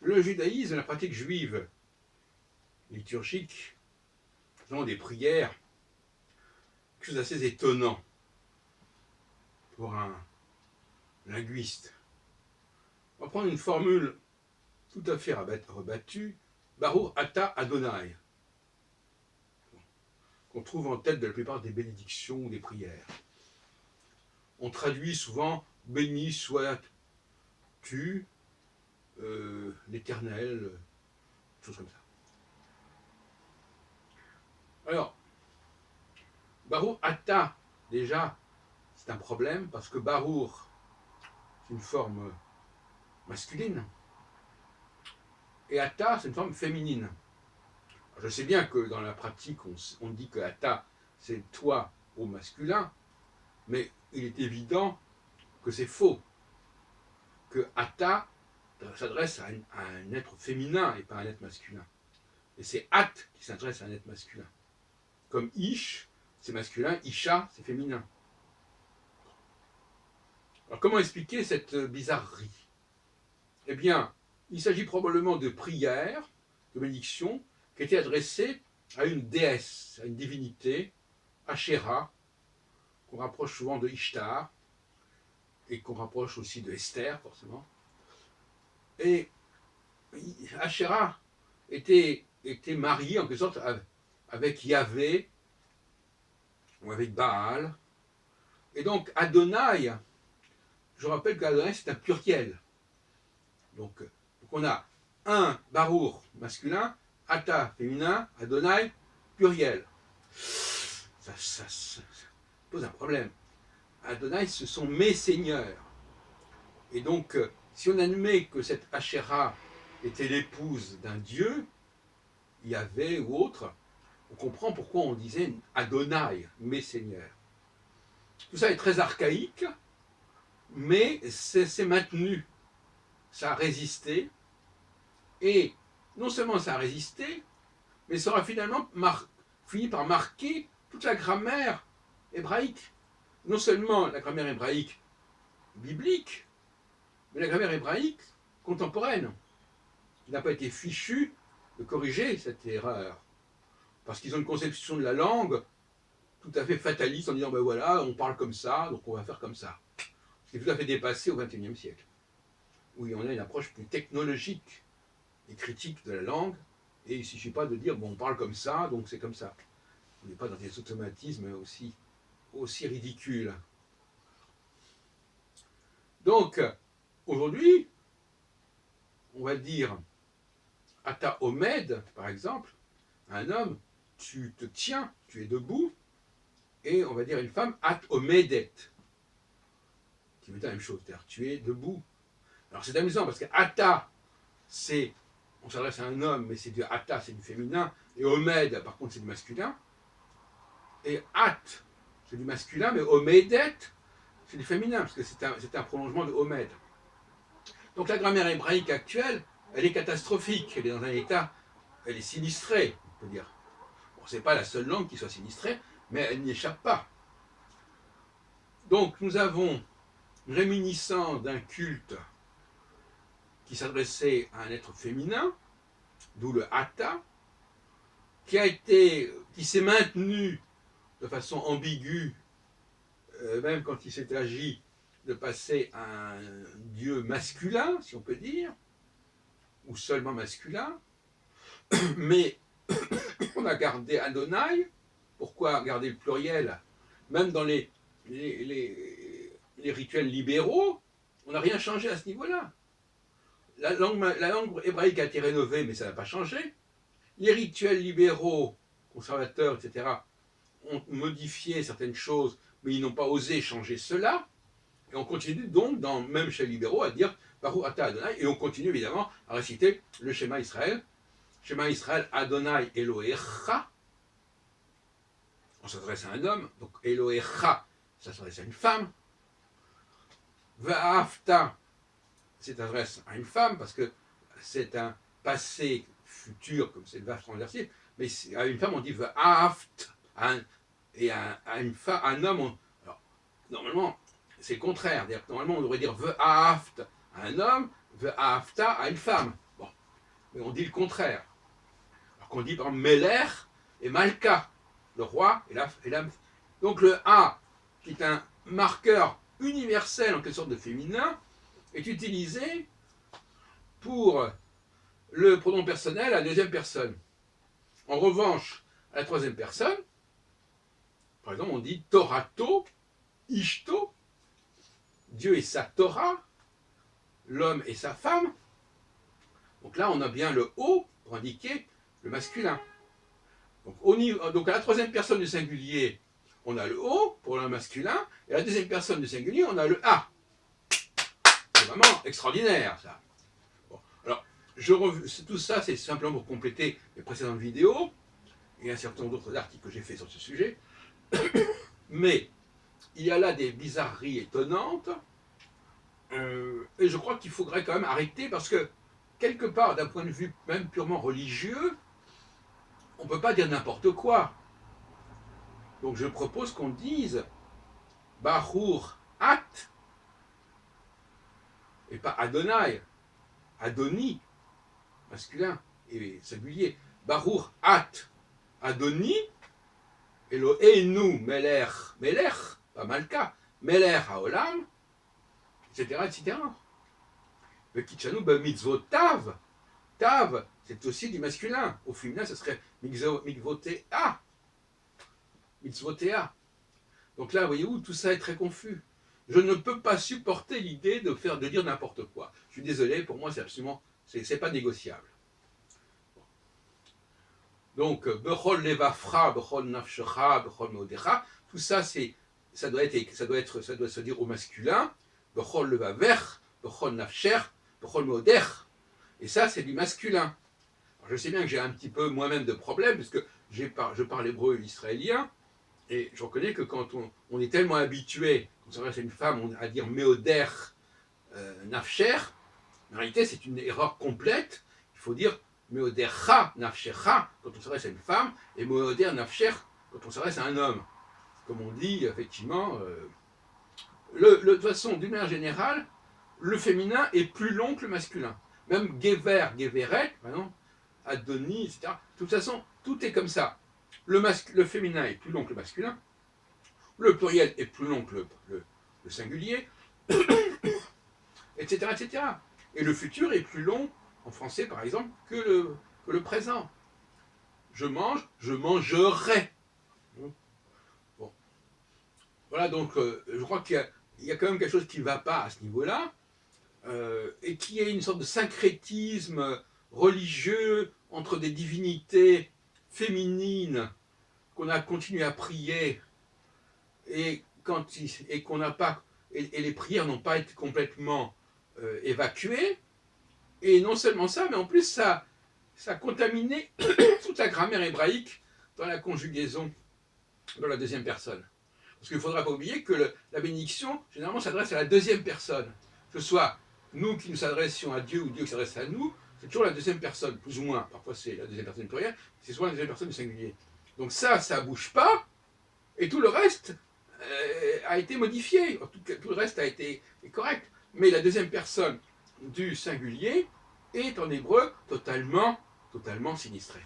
le judaïsme, la pratique juive liturgique, faisant des prières, quelque chose d'assez étonnant pour un linguiste. On va prendre une formule tout à fait rebattue, Baruch Ata Adonai, qu'on trouve en tête de la plupart des bénédictions ou des prières. On traduit souvent béni sois-tu, l'Éternel, choses comme ça. Alors, Baruch Ata, déjà, c'est un problème parce que Baruch, c'est une forme masculine et Ata, c'est une forme féminine. Alors, je sais bien que dans la pratique, on dit que Ata, c'est toi au masculin, mais il est évident que c'est faux, que Ata s'adresse à un être féminin et pas à un être masculin. Et c'est At qui s'adresse à un être masculin. Comme Ish, c'est masculin, Isha, c'est féminin. Alors comment expliquer cette bizarrerie? Eh bien, il s'agit probablement de prières, de bénédictions, qui étaient adressées à une déesse, à une divinité, Asherah, qu'on rapproche souvent de Ishtar, et qu'on rapproche aussi de Esther, forcément. Et Asherah était mariée, en quelque sorte, avec Yahvé, ou avec Baal. Et donc, Adonai, je rappelle qu'Adonai, c'est un pluriel. Donc on a un Baruch masculin, Ata féminin, Adonai pluriel. Ça pose un problème. Adonai, ce sont mes seigneurs. Et donc, si on admet que cette Asherah était l'épouse d'un dieu, Yahvé ou autre, on comprend pourquoi on disait Adonai, mes seigneurs. Tout ça est très archaïque, mais c'est maintenu. Ça a résisté. Et non seulement ça a résisté, mais ça aura finalement fini par marquer toute la grammaire hébraïque. Non seulement la grammaire hébraïque biblique, mais la grammaire hébraïque contemporaine. Il n'a pas été fichu de corriger cette erreur. Parce qu'ils ont une conception de la langue tout à fait fataliste en disant ben voilà, on parle comme ça, donc on va faire comme ça. Ce qui est tout à fait dépassé au XXIe siècle, où on a une approche plus technologique et critique de la langue, et il ne suffit pas de dire bon, on parle comme ça, donc c'est comme ça. On n'est pas dans des automatismes aussi ridicules. Donc, aujourd'hui, on va dire Ata Omed, par exemple, un homme, tu te tiens, tu es debout, et on va dire une femme, At Omedet, qui veut dire la même chose, c'est-à-dire tu es debout. Alors c'est amusant parce que Ata, c'est, on s'adresse à un homme, mais c'est du Ata, c'est du féminin, et Omed, par contre, c'est du masculin. Et At, c'est du masculin, mais Omedet, c'est du féminin, parce que c'est un prolongement de Omed. Donc la grammaire hébraïque actuelle, elle est catastrophique, elle est dans un état, elle est sinistrée, on peut dire. Bon, c'est pas la seule langue qui soit sinistrée, mais elle n'y échappe pas. Donc nous avons une réminiscence d'un culte qui s'adressait à un être féminin, d'où le Hata, qui s'est maintenu de façon ambiguë, même quand il s'est agi de passer à un dieu masculin, si on peut dire, ou seulement masculin, mais on a gardé Adonai. Pourquoi garder le pluriel? Même dans les rituels libéraux, on n'a rien changé à ce niveau-là. La langue hébraïque a été rénovée, mais ça n'a pas changé. Les rituels libéraux, conservateurs, etc., ont modifié certaines choses, mais ils n'ont pas osé changer cela. Et on continue donc, même chez les libéraux, à dire Baruch Ata Adonai, et on continue évidemment à réciter le Shema Israël. Shema Israël, Adonai Elohecha. On s'adresse à un homme, donc Elohecha, ça s'adresse à une femme. Va'afta, c'est adresse à une femme, parce que c'est un passé futur, comme c'est le verbe transversif, mais à une femme on dit va'aft, et à un homme, alors, normalement, c'est le contraire. Normalement, on devrait dire va'aft à un homme, va'afta à une femme. Bon, mais on dit le contraire. Alors qu'on dit par exemple Meler et Malka, le roi et la. Donc le A, qui est un marqueur universel en quelque sorte de féminin, est utilisé pour le pronom personnel à la deuxième personne. En revanche, à la troisième personne, par exemple, on dit Torato, Ishto, Dieu et sa Torah, l'homme et sa femme. Donc là, on a bien le O pour indiquer le masculin. Donc à la troisième personne du singulier, on a le O pour le masculin, et à la deuxième personne du singulier, on a le A. C'est vraiment extraordinaire, ça. Bon, alors, tout ça, c'est simplement pour compléter les précédentes vidéos, et un certain nombre d'autres articles que j'ai fait sur ce sujet. Mais il y a là des bizarreries étonnantes, et je crois qu'il faudrait quand même arrêter, parce que, quelque part, d'un point de vue même purement religieux, on ne peut pas dire n'importe quoi. Donc je propose qu'on dise Bahour At, et pas Adonai, Adoni, masculin et singulier. Bahour At, Adoni, Eloheinu Meler, Meler, pas Malka, Meler Haolam, etc. etc. Le Kitchanou, mitzvot Tav, Tav, c'est aussi du masculin. Au féminin, ce serait Mikvotea. Mitzvotea. Donc là, voyez-vous, tout ça est très confus. Je ne peux pas supporter l'idée de dire n'importe quoi. Je suis désolé, pour moi, c'est absolument, c'est pas négociable. Donc, Bechol levafra, Bechol nafshecha, Bechol meodecha, tout ça, ça doit se dire au masculin. Bechol levaver, Bechol nafsher, Bechol meodech. Et ça, c'est du masculin. Alors, je sais bien que j'ai un petit peu moi-même de problème, parce que je parle hébreu et israélien, et je reconnais que quand on est tellement habitué, quand on s'adresse à une femme, à dire meoder nafsher, en réalité, c'est une erreur complète. Il faut dire meodercha nafshecha quand on s'adresse à une femme, et meoder nafsher quand on s'adresse à un homme. Comme on dit, effectivement, de toute façon, d'une manière générale, le féminin est plus long que le masculin. Même gever, geveret, Adoni, etc. De toute façon, tout est comme ça. Le féminin est plus long que le masculin, le pluriel est plus long que le singulier, etc., etc. Et le futur est plus long, en français par exemple, que le présent. Je mange, je mangerai. Bon. Voilà, donc je crois qu'il y a quand même quelque chose qui ne va pas à ce niveau-là, et qui est une sorte de syncrétisme religieux entre des divinités féminines qu'on a continué à prier et qu'on n'a pas et les prières n'ont pas été complètement évacuées. Et non seulement ça, mais en plus ça a contaminé toute la grammaire hébraïque dans la conjugaison dans la deuxième personne. Parce qu'il ne faudra pas oublier que la bénédiction, généralement, s'adresse à la deuxième personne. Que ce soit nous qui nous adressions à Dieu ou Dieu qui s'adresse à nous, c'est toujours la deuxième personne, plus ou moins. Parfois c'est la deuxième personne du pluriel, c'est souvent la deuxième personne du singulier. Donc ça ne bouge pas, et tout le reste a été modifié. Tout le reste a été correct. Mais la deuxième personne du singulier est en hébreu totalement sinistrée.